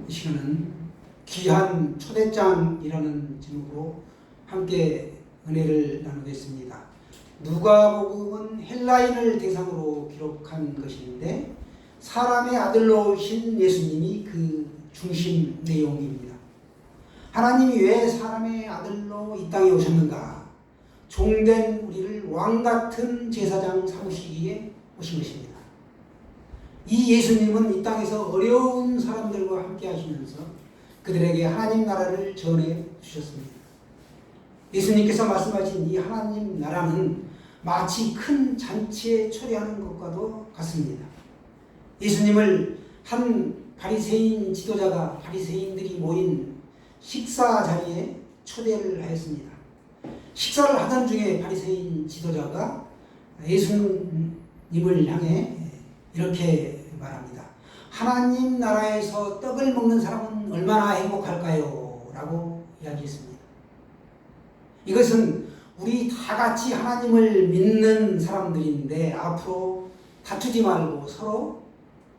이 시간은 귀한 초대장이라는 제목으로 함께 은혜를 나누겠습니다. 누가복음은 헬라인을 대상으로 기록한 것인데 사람의 아들로 오신 예수님이 그 중심 내용입니다. 하나님이 왜 사람의 아들로 이 땅에 오셨는가? 종된 우리를 왕같은 제사장 삼으시기에 오신 것입니다. 이 예수님은 이 땅에서 어려운 사람들과 함께 하시면서 그들에게 하나님 나라를 전해 주셨습니다. 예수님께서 말씀하신 이 하나님 나라는 마치 큰 잔치에 초대하는 것과도 같습니다. 예수님을 한 바리새인 지도자가 바리새인들이 모인 식사 자리에 초대를 하였습니다. 식사를 하던 중에 바리새인 지도자가 예수님을 향해 이렇게 말합니다. 하나님 나라에서 떡을 먹는 사람은 얼마나 행복할까요? 라고 이야기했습니다. 이것은 우리 다 같이 하나님을 믿는 사람들인데 앞으로 다투지 말고 서로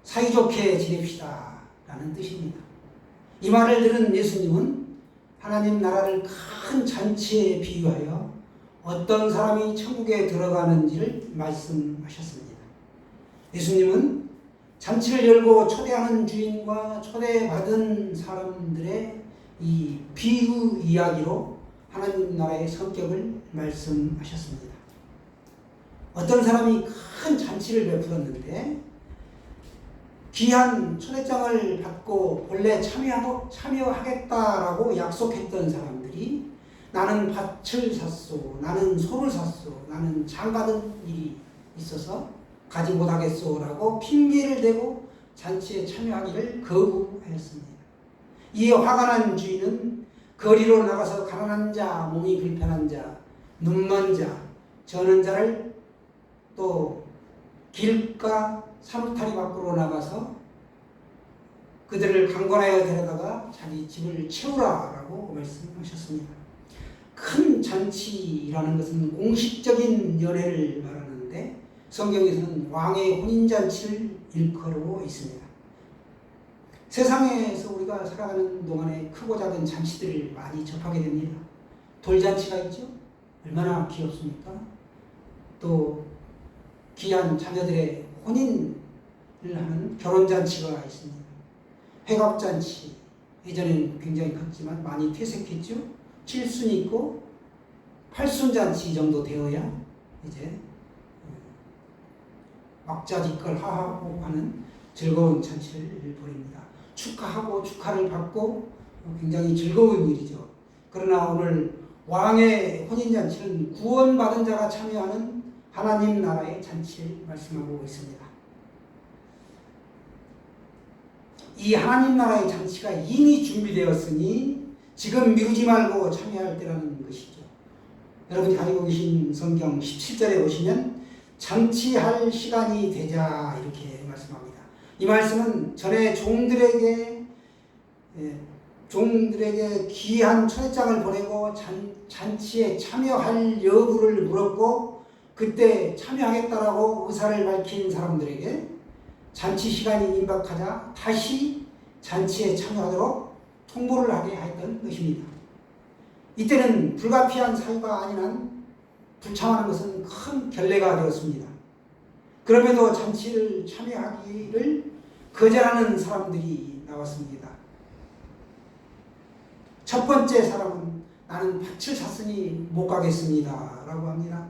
사이좋게 지냅시다 라는 뜻입니다. 이 말을 들은 예수님은 하나님 나라를 큰 잔치에 비유하여 어떤 사람이 천국에 들어가는지를 말씀하셨습니다. 예수님은 잔치를 열고 초대하는 주인과 초대받은 사람들의 이 비유 이야기로 하나님 나라의 성격을 말씀하셨습니다. 어떤 사람이 큰 잔치를 베풀었는데 귀한 초대장을 받고 본래 참여하겠다라고 약속했던 사람들이 나는 밭을 샀소, 나는 소를 샀소, 나는 장가든 일이 있어서 가지 못하겠소라고 핑계를 대고 잔치에 참여하기를 거부하였습니다. 이에 화가 난 주인은 거리로 나가서 가난한 자, 몸이 불편한 자, 눈먼 자, 저는 자를 또 길가 사무타리 밖으로 나가서 그들을 강권하여 데려다가 자기 집을 채우라라고 말씀하셨습니다. 큰 잔치라는 것은 공식적인 연회를 말하는데 성경에서는 왕의 혼인잔치를 일컬어 있습니다. 세상에서 우리가 살아가는 동안에 크고 작은 잔치들을 많이 접하게 됩니다. 돌잔치가 있죠? 얼마나 귀엽습니까? 또 귀한 자녀들의 혼인을 하는 결혼잔치가 있습니다. 회갑잔치, 예전에는 굉장히 컸지만 많이 퇴색했죠? 칠순 있고 팔순잔치 정도 되어야 이제 막자지껄 하하고 하는 즐거운 잔치를 벌입니다. 축하하고 축하를 받고 굉장히 즐거운 일이죠. 그러나 오늘 왕의 혼인잔치는 구원받은 자가 참여하는 하나님 나라의 잔치를 말씀하고 있습니다. 이 하나님 나라의 잔치가 이미 준비되었으니 지금 미루지 말고 참여할 때라는 것이죠. 여러분이 가지고 계신 성경 17절에 보시면 잔치할 시간이 되자 이렇게 말씀합니다. 이 말씀은 전에 종들에게 귀한 초대장을 보내고 잔치에 참여할 여부를 물었고 그때 참여하겠다라고 의사를 밝힌 사람들에게 잔치 시간이 임박하자 다시 잔치에 참여하도록 통보를 하게 했던 것입니다. 이때는 불가피한 사유가 아닌 한 불참하는 것은 큰 결례가 되었습니다. 그럼에도 잔치를 참여하기를 거절하는 사람들이 나왔습니다. 첫 번째 사람은 나는 밭을 샀으니 못 가겠습니다 라고 합니다.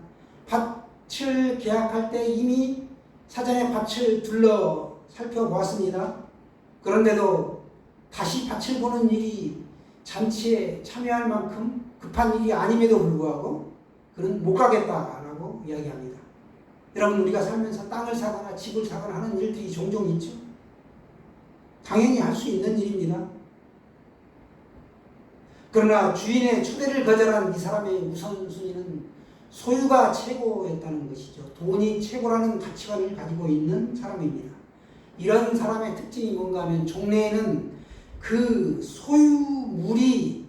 밭을 계약할 때 이미 사전에 밭을 둘러 살펴보았습니다. 그런데도 다시 밭을 보는 일이 잔치에 참여할 만큼 급한 일이 아님에도 불구하고 그는 못 가겠다라고 이야기합니다. 여러분 우리가 살면서 땅을 사거나 집을 사거나 하는 일들이 종종 있죠. 당연히 할 수 있는 일입니다. 그러나 주인의 초대를 거절한 이 사람의 우선순위는 소유가 최고였다는 것이죠. 돈이 최고라는 가치관을 가지고 있는 사람입니다. 이런 사람의 특징이 뭔가 하면 종래에는 그 소유물이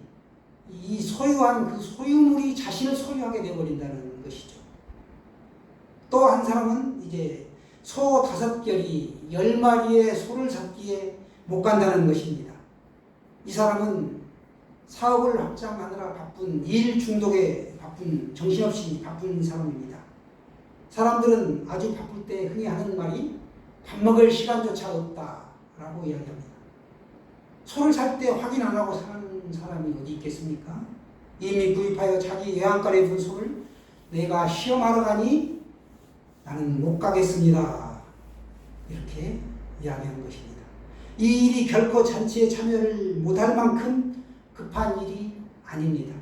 이 소유한 그 소유물이 자신을 소유하게 되어버린다는 것이죠. 또 한 사람은 이제 소 5결이 10마리의 소를 잡기에 못 간다는 것입니다. 이 사람은 사업을 확장하느라 바쁜 일 중독에 바쁜 정신없이 바쁜 사람입니다. 사람들은 아주 바쁠 때 흔히 하는 말이 밥 먹을 시간조차 없다라고 이야기합니다. 소를 살 때 확인 안 하고 사는 사람이 어디 있겠습니까? 이미 구입하여 자기 외양간에 둔 소를 내가 시험하러 가니 나는 못 가겠습니다. 이렇게 이야기하는 것입니다. 이 일이 결코 잔치에 참여를 못할 만큼 급한 일이 아닙니다.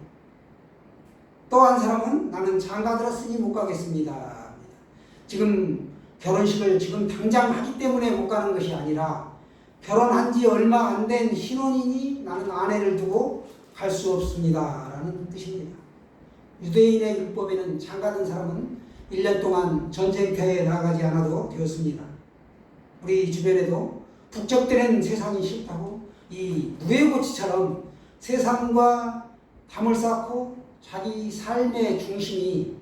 또 한 사람은 나는 장가 들었으니 못 가겠습니다. 지금 결혼식을 지금 당장 하기 때문에 못 가는 것이 아니라 결혼한 지 얼마 안 된 신혼이니 나는 아내를 두고 갈 수 없습니다. 라는 뜻입니다. 유대인의 율법에는 장가든 사람은 1년 동안 전쟁터에 나가지 않아도 되었습니다. 우리 주변에도 북적대는 세상이 싫다고 이 무예고치처럼 세상과 담을 쌓고 자기 삶의 중심이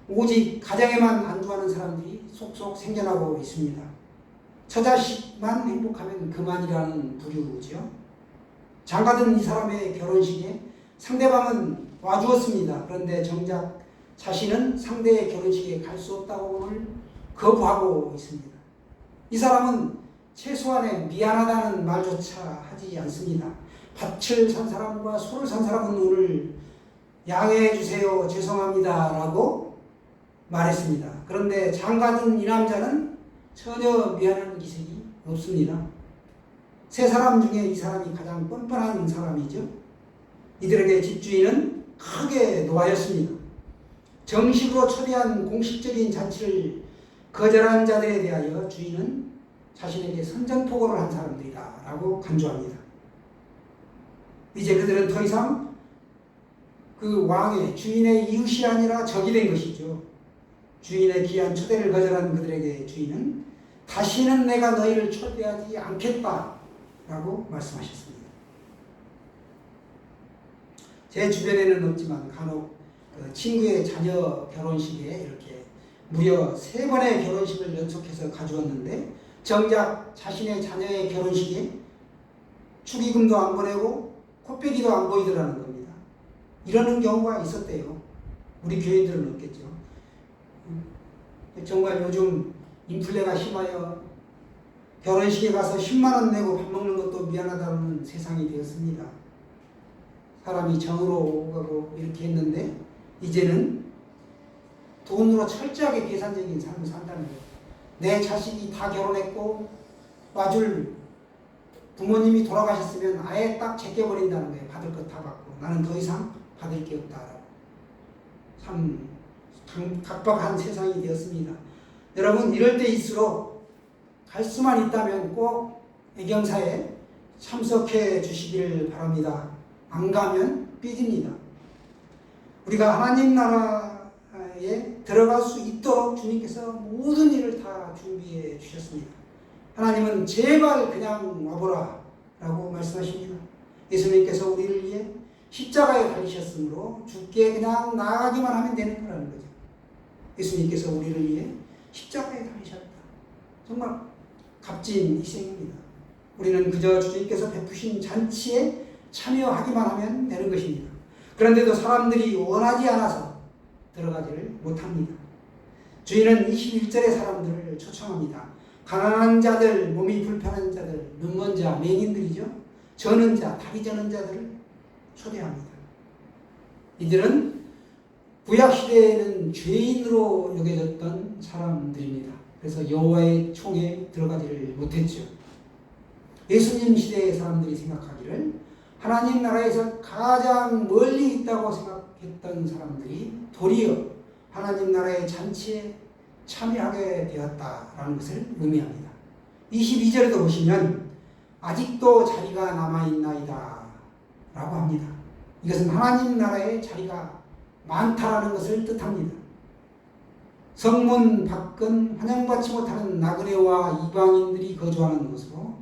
오직 가정에만 안주하는 사람들이 속속 생겨나고 있습니다. 처자식만 행복하면 그만이라는 부류죠. 장가든 이 사람의 결혼식에 상대방은 와주었습니다. 그런데 정작 자신은 상대의 결혼식에 갈 수 없다고 오늘 거부하고 있습니다. 이 사람은 최소한의 미안하다는 말조차 하지 않습니다. 밭을 산 사람과 소를 산 사람은 오늘 양해해 주세요. 죄송합니다. 라고 말했습니다. 그런데 장가든 이 남자는 전혀 미안한 기색이 없습니다. 세 사람 중에 이 사람이 가장 뻔뻔한 사람이죠. 이들에게 집주인은 크게 노하였습니다. 정식으로 초대한 공식적인 잔치를 거절한 자들에 대하여 주인은 자신에게 선전포고를 한 사람들이다 라고 간주합니다. 이제 그들은 더 이상 그 왕의 주인의 이웃이 아니라 적이 된 것이죠. 주인의 귀한 초대를 거절한 그들에게 주인은 다시는 내가 너희를 초대하지 않겠다 라고 말씀하셨습니다. 제 주변에는 없지만 간혹 친구의 자녀 결혼식에 이렇게 무려 3번의 결혼식을 연속해서 가져왔는데 정작 자신의 자녀의 결혼식에 축의금도 안 보내고 코빼기도 안 보이더라는 겁니다. 이러는 경우가 있었대요. 우리 교인들은 없겠죠. 정말 요즘 인플레가 심하여 결혼식에 가서 10만원 내고 밥 먹는 것도 미안하다는 세상이 되었습니다. 사람이 정으로 오가고 이렇게 했는데 이제는 돈으로 철저하게 계산적인 삶을 산다는 거예요. 내 자식이 다 결혼했고 와줄 부모님이 돌아가셨으면 아예 딱 제껴버린다는 거예요. 받을 것 다 받고 나는 더 이상 받을 게 없다라고. 참 각박한 세상이 되었습니다. 여러분 이럴 때일수록 갈 수만 있다면 꼭 애경사에 참석해 주시기를 바랍니다. 안 가면 삐집니다. 우리가 하나님 나라에 들어갈 수 있도록 주님께서 모든 일을 다 준비해 주셨습니다. 하나님은 제발 그냥 와보라 라고 말씀하십니다. 예수님께서 우리를 위해 십자가에 달리셨으므로 죽게 그냥 나아가기만 하면 되는 거라는 거죠. 예수님께서 우리를 위해 십자가에 달리셨다. 정말 값진 희생입니다. 우리는 그저 주님께서 베푸신 잔치에 참여하기만 하면 되는 것입니다. 그런데도 사람들이 원하지 않아서 들어가지를 못합니다. 주인은 21절의 사람들을 초청합니다. 가난한 자들, 몸이 불편한 자들, 눈먼 자, 맹인들이죠. 저는 자, 다리 저는 자들을 초대합니다. 이들은 구약시대에는 죄인으로 여겨졌던 사람들입니다. 그래서 여호와의 총에 들어가지를 못했죠. 예수님 시대의 사람들이 생각하기를 하나님 나라에서 가장 멀리 있다고 생각했던 사람들이 도리어 하나님 나라의 잔치에 참여하게 되었다라는 것을 의미합니다. 22절에도 보시면 아직도 자리가 남아있나이다 라고 합니다. 이것은 하나님 나라의 자리가 많다라는 것을 뜻합니다. 성문 밖은 환영받지 못하는 나그네와 이방인들이 거주하는 곳으로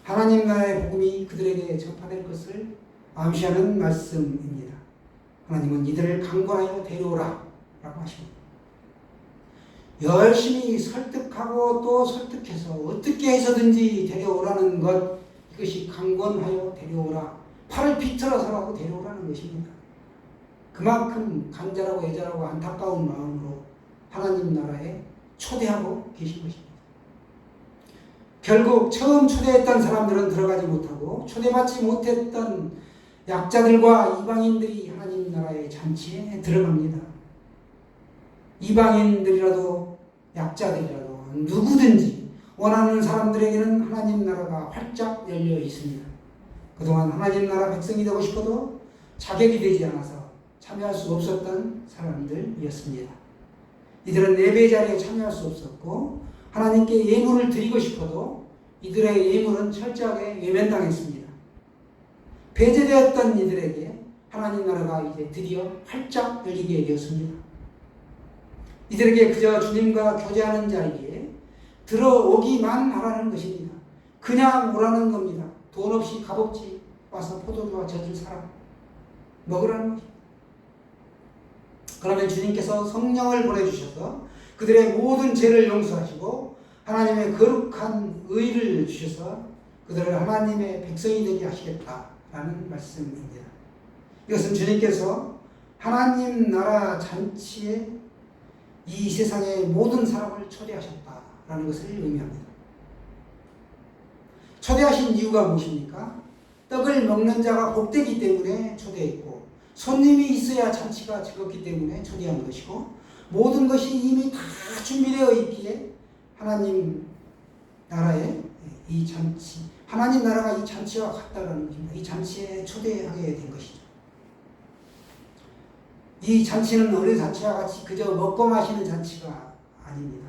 하나님 나라의 복음이 그들에게 전파될 것을 암시하는 말씀입니다. 하나님은 이들을 강권하여 데려오라 라고 하십니다. 열심히 설득하고 또 설득해서 어떻게 해서든지 데려오라는 것, 이것이 강권하여 데려오라. 팔을 비틀어서라도 데려오라는 것입니다. 그만큼 간절하고 애절하고 안타까운 마음으로 하나님 나라에 초대하고 계신 것입니다. 결국 처음 초대했던 사람들은 들어가지 못하고 초대받지 못했던 약자들과 이방인들이 하나님 나라의 잔치에 들어갑니다. 이방인들이라도 약자들이라도 누구든지 원하는 사람들에게는 하나님 나라가 활짝 열려 있습니다. 그동안 하나님 나라 백성이 되고 싶어도 자격이 되지 않아서 참여할 수 없었던 사람들이었습니다. 이들은 예배 자리에 참여할 수 없었고 하나님께 예물을 드리고 싶어도 이들의 예물은 철저하게 외면당했습니다. 배제되었던 이들에게 하나님 나라가 이제 드디어 활짝 열리게 되었습니다. 이들에게 그저 주님과 교제하는 자리에 들어오기만 하라는 것입니다. 그냥 오라는 겁니다. 돈 없이 값없이 와서 포도주와 젖을 사라 먹으라는 것입니다. 그러면 주님께서 성령을 보내주셔서 그들의 모든 죄를 용서하시고 하나님의 거룩한 의를 주셔서 그들을 하나님의 백성이 되게 하시겠다라는 말씀입니다. 이것은 주님께서 하나님 나라 잔치에 이 세상의 모든 사람을 초대하셨다라는 것을 의미합니다. 초대하신 이유가 무엇입니까? 떡을 먹는 자가 복되기 때문에 초대했고 손님이 있어야 잔치가 즐겁기 때문에 초대한 것이고 모든 것이 이미 다 준비되어 있기에 하나님 나라의 이 잔치, 하나님 나라가 이 잔치와 같다라는 것입니다. 이 잔치에 초대하게 된 것이죠. 이 잔치는 어느 잔치와 같이 그저 먹고 마시는 잔치가 아닙니다.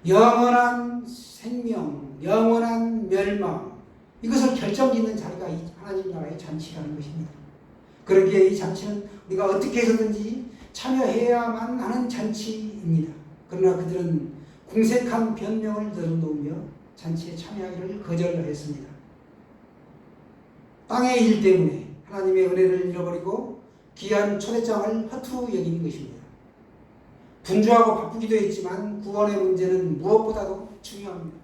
영원한 생명, 영원한 멸망, 이것을 결정짓는 자리가 이 하나님 나라의 잔치라는 것입니다. 그러기에 이 잔치는 우리가 어떻게 해서든지 참여해야만 하는 잔치입니다. 그러나 그들은 궁색한 변명을 늘어놓으며 잔치에 참여하기를 거절했습니다. 땅의 일 때문에 하나님의 은혜를 잃어버리고 귀한 초대장을 허투루 여기는 것입니다. 분주하고 바쁘기도 했지만 구원의 문제는 무엇보다도 중요합니다.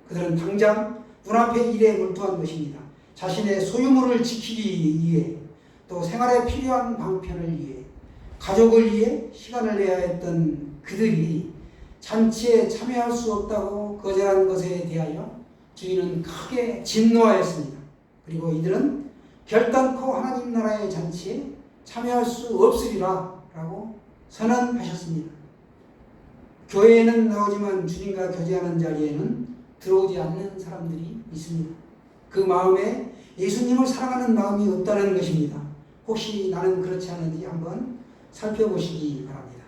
그들은 당장 눈앞의 일에 몰두한 것입니다. 자신의 소유물을 지키기 위해 또 생활에 필요한 방편을 위해 가족을 위해 시간을 내야 했던 그들이 잔치에 참여할 수 없다고 거절한 것에 대하여 주인은 크게 진노하였습니다. 그리고 이들은 결단코 하나님 나라의 잔치에 참여할 수 없으리라 라고 선언하셨습니다. 교회에는 나오지만 주님과 교제하는 자리에는 들어오지 않는 사람들이 있습니다. 그 마음에 예수님을 사랑하는 마음이 없다는 것입니다. 혹시 나는 그렇지 않은지 한번 살펴보시기 바랍니다.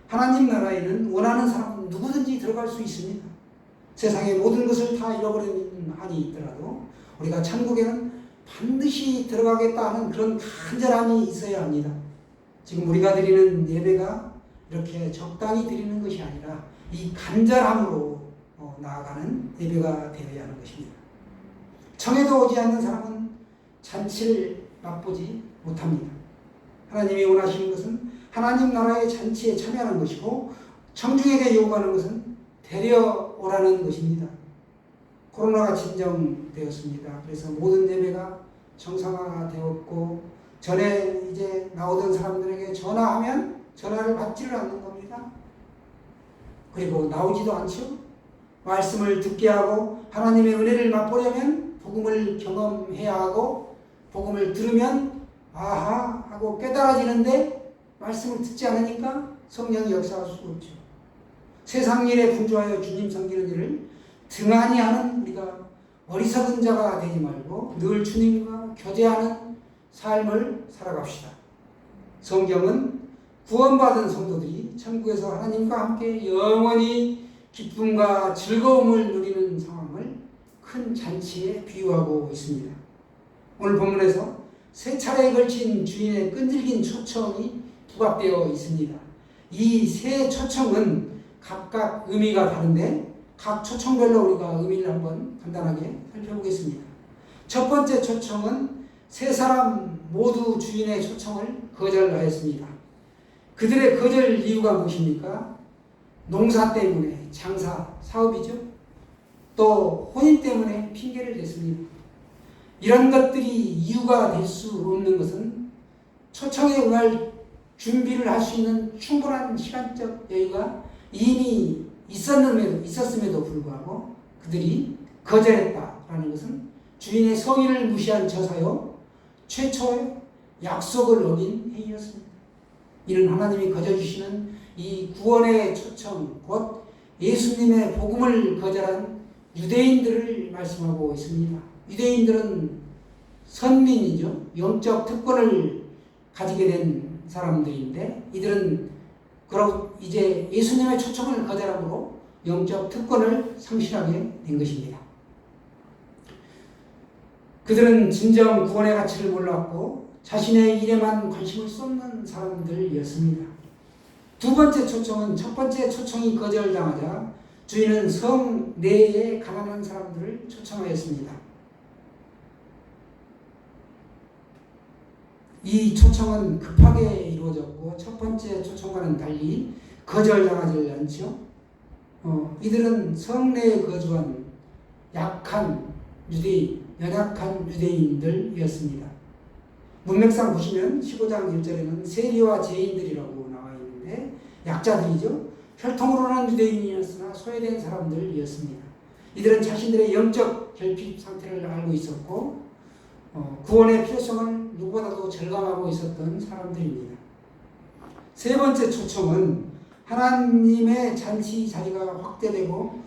하나님 나라에는 원하는 사람은 누구든지 들어갈 수 있습니다. 세상의 모든 것을 다 잃어버리는 한이 있더라도 우리가 천국에는 반드시 들어가겠다 하는 그런 간절함이 있어야 합니다. 지금 우리가 드리는 예배가 이렇게 적당히 드리는 것이 아니라 이 간절함으로 나아가는 예배가 되어야 하는 것입니다. 청에도 오지 않는 사람은 잔치를 맛보지 못합니다. 하나님이 원하시는 것은 하나님 나라의 잔치에 참여하는 것이고 청중에게 요구하는 것은 데려오라는 것입니다. 코로나가 진정되었습니다. 그래서 모든 예배가 정상화가 되었고 전에 이제 나오던 사람들에게 전화하면 전화를 받지를 않는 겁니다. 그리고 나오지도 않죠. 말씀을 듣게 하고 하나님의 은혜를 맛보려면 복음을 경험해야 하고 복음을 들으면 아하 하고 깨달아지는데 말씀을 듣지 않으니까 성령이 역사할 수 없죠. 세상 일에 분주하여 주님 섬기는 일을 등한히 하는 우리가 어리석은 자가 되지 말고 늘 주님과 교제하는 삶을 살아갑시다. 성경은 구원받은 성도들이 천국에서 하나님과 함께 영원히 기쁨과 즐거움을 누리는 상황을 큰 잔치에 비유하고 있습니다. 오늘 본문에서 세 차례에 걸친 주인의 끈질긴 초청이 부각되어 있습니다. 이 세 초청은 각각 의미가 다른데 각 초청별로 우리가 의미를 한번 간단하게 살펴보겠습니다. 첫 번째 초청은 세 사람 모두 주인의 초청을 거절하였습니다. 그들의 거절 이유가 무엇입니까? 농사 때문에, 장사, 사업이죠. 또 혼인 때문에 핑계를 댔습니다. 이런 것들이 이유가 될 수 없는 것은 초청에 응할 준비를 할 수 있는 충분한 시간적 여유가 이미 있었음에도 불구하고 그들이 거절했다라는 것은 주인의 성의를 무시한 저사요 최초의 약속을 어긴 행위였습니다. 이는 하나님이 거저주시는 이 구원의 초청, 곧 예수님의 복음을 거절한 유대인들을 말씀하고 있습니다. 유대인들은 선민이죠. 영적 특권을 가지게 된 사람들인데 이들은 그럼 이제 예수님의 초청을 거절함으로 영적 특권을 상실하게 된 것입니다. 그들은 진정 구원의 가치를 몰랐고 자신의 일에만 관심을 쏟는 사람들이었습니다. 두 번째 초청은 첫 번째 초청이 거절당하자 주인은 성 내에 가난한 사람들을 초청하였습니다. 이 초청은 급하게 이루어졌고 첫 번째 초청과는 달리 거절당하지 않죠. 이들은 성 내에 거주한 약한 유대인, 연약한 유대인들이었습니다. 문맥상 보시면 15장 1절에는 세리와 죄인들이라고 나와 있는데 약자들이죠. 혈통으로는 유대인이었으나 소외된 사람들이었습니다. 이들은 자신들의 영적 결핍 상태를 알고 있었고 구원의 필요성을 누구보다도 절감하고 있었던 사람들입니다. 세 번째 초청은 하나님의 잔치 자리가 확대되고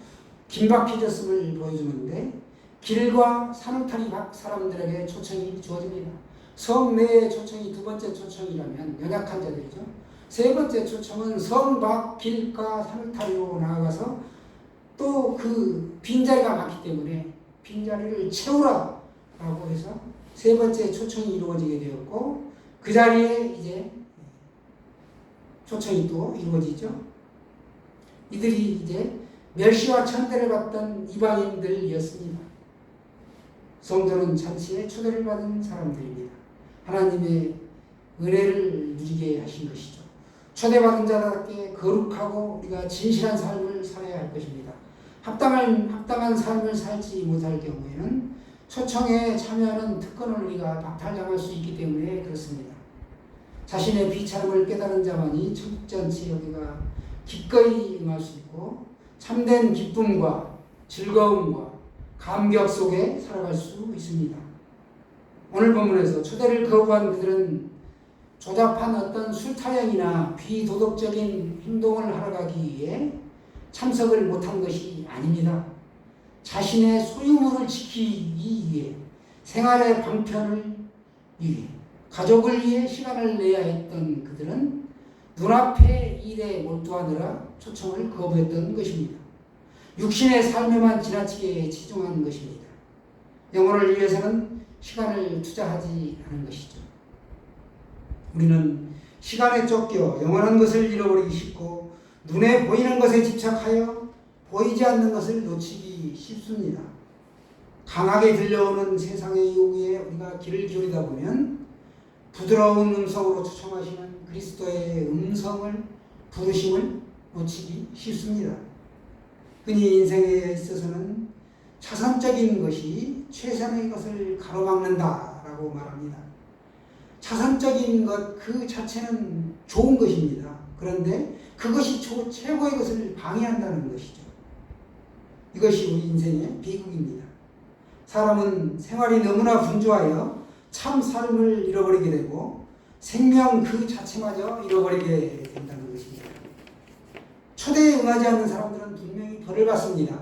긴박해졌음을 보여주는데 길과 산울타리 밖 사람들에게 초청이 주어집니다. 성 내의 초청이 두 번째 초청이라면 연약한 자들이죠. 세 번째 초청은 성 밖 길가 산울타리로 나아가서 또 그 빈자리가 많기 때문에 빈자리를 채우라 라고 해서 세 번째 초청이 이루어지게 되었고 그 자리에 이제 초청이 또 이루어지죠. 이들이 이제 멸시와 천대를 받던 이방인들이었습니다. 성도는 잔치에 초대를 받은 사람들입니다. 하나님의 은혜를 누리게 하신 것이죠. 초대받은 자답게 거룩하고 우리가 진실한 삶을 살아야 할 것입니다. 합당한 삶을 살지 못할 경우에는 초청에 참여하는 특권을 우리가 박탈당할 수 있기 때문에 그렇습니다. 자신의 비참을 깨달은 자만이 천국잔치에 우리가 기꺼이 응할 수 있고 참된 기쁨과 즐거움과 감격 속에 살아갈 수 있습니다. 오늘 본문에서 초대를 거부한 그들은 조잡한 어떤 술타령이나 비도덕적인 행동을 하러 가기 위해 참석을 못한 것이 아닙니다. 자신의 소유물을 지키기 위해 생활의 방편을 위해 가족을 위해 시간을 내야 했던 그들은 눈앞의 일에 몰두하느라 초청을 거부했던 것입니다. 육신의 삶에만 지나치게 치중한 것입니다. 영혼을 위해서는 시간을 투자하지 않은 것이죠. 우리는 시간에 쫓겨 영원한 것을 잃어버리기 쉽고 눈에 보이는 것에 집착하여 보이지 않는 것을 놓치기 쉽습니다. 강하게 들려오는 세상의 요구에 우리가 귀를 기울이다 보면 부드러운 음성으로 초청하시는 그리스도의 음성을 부르심을 놓치기 쉽습니다. 흔히 인생에 있어서는 차선적인 것이 최선의 것을 가로막는다라고 말합니다. 차선적인 것 그 자체는 좋은 것입니다. 그런데 그것이 최고의 것을 방해한다는 것이죠. 이것이 우리 인생의 비극입니다. 사람은 생활이 너무나 분주하여 참 삶을 잃어버리게 되고 생명 그 자체마저 잃어버리게 된다는 것입니다. 초대에 응하지 않는 사람들은 분명히 벌을 받습니다.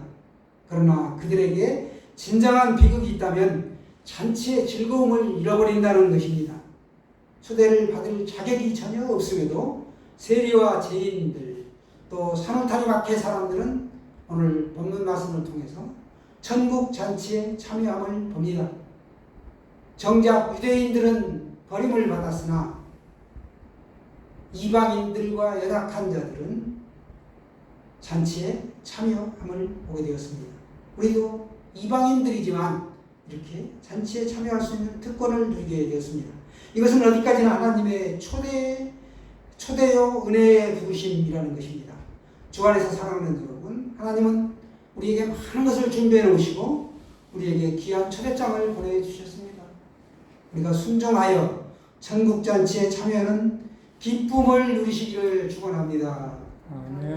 그러나 그들에게 진정한 비극이 있다면 잔치의 즐거움을 잃어버린다는 것입니다. 초대를 받을 자격이 전혀 없음에도 세리와 죄인들 또 산울타리 마켓 사람들은 오늘 본문 말씀을 통해서 천국 잔치에 참여함을 봅니다. 정작 유대인들은 버림을 받았으나 이방인들과 연약한 자들은 잔치에 참여함을 보게 되었습니다. 우리도 이방인들이지만 이렇게 잔치에 참여할 수 있는 특권을 누리게 되었습니다. 이것은 어디까지나 하나님의 초대요 은혜의 부르심이라는 것입니다. 주 안에서 사랑하는 여러분, 하나님은 우리에게 많은 것을 준비해 놓으시고 우리에게 귀한 초대장을 보내주셨습니다. 우리가 순종하여 천국잔치에 참여하는 기쁨을 누리시기를 축원합니다. 아멘.